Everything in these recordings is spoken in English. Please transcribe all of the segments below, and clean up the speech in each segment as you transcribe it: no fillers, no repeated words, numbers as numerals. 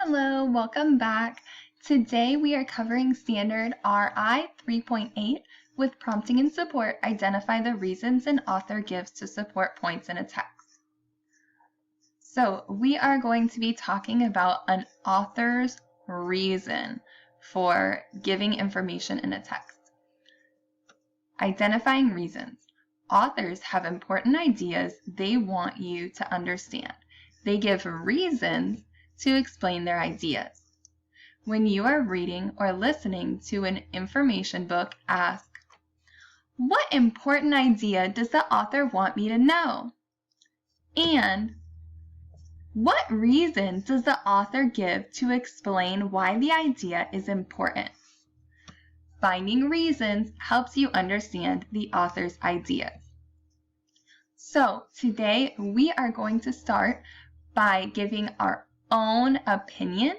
Hello, welcome back. Today we are covering Standard RI 3.8 with prompting and support. Identify the reasons an author gives to support points in a text. So we are going to be talking about an author's reason for giving information in a text. Identifying reasons. Authors have important ideas they want you to understand. They give reasons to explain their ideas. When you are reading or listening to an information book, ask, what important idea does the author want me to know? And what reason does the author give to explain why the idea is important? Finding reasons helps you understand the author's ideas. So today we are going to start by giving our own opinion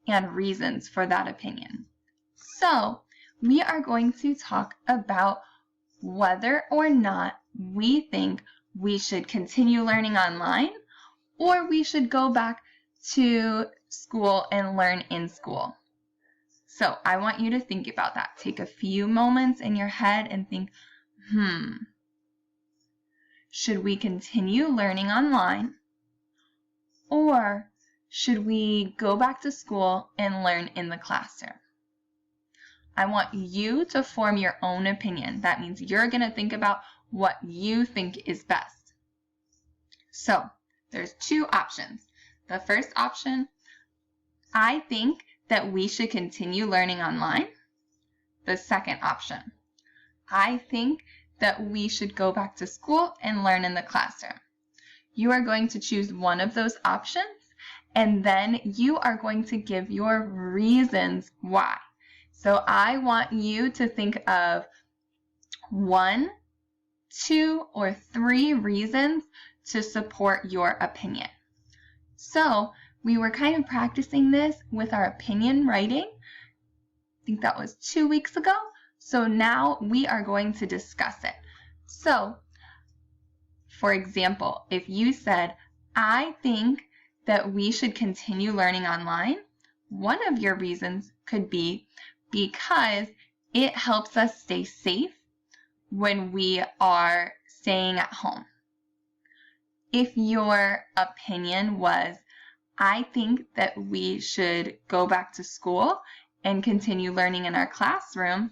and reasons for that opinion. So we are going to talk about whether or not we think we should continue learning online or we should go back to school and learn in school. So I want you to think about that. Take a few moments in your head and think, should we continue learning online or should we go back to school and learn in the classroom? I want you to form your own opinion. That means you're going to think about what you think is best. So there's two options. The first option, I think that we should continue learning online. The second option, I think that we should go back to school and learn in the classroom. You are going to choose one of those options, and then you are going to give your reasons why. So I want you to think of 1, 2, or 3 reasons to support your opinion. So we were kind of practicing this with our opinion writing. I think that was 2 weeks ago. So now we are going to discuss it. So, for example, if you said, I think that we should continue learning online, one of your reasons could be because it helps us stay safe when we are staying at home. If your opinion was, I think that we should go back to school and continue learning in our classroom,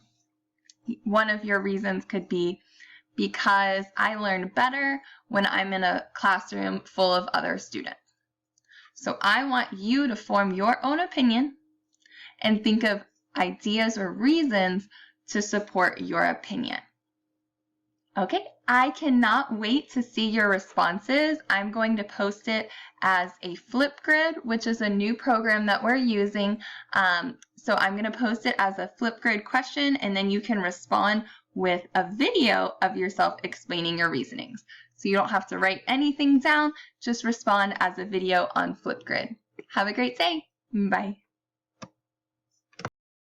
one of your reasons could be because I learn better when I'm in a classroom full of other students. So I want you to form your own opinion and think of ideas or reasons to support your opinion. Okay, I cannot wait to see your responses. I'm going to post it as a Flipgrid, which is a new program that we're using. So I'm going to post it as a Flipgrid question, and then you can respond with a video of yourself explaining your reasonings. So you don't have to write anything down, just respond as a video on Flipgrid. Have a great day. Bye.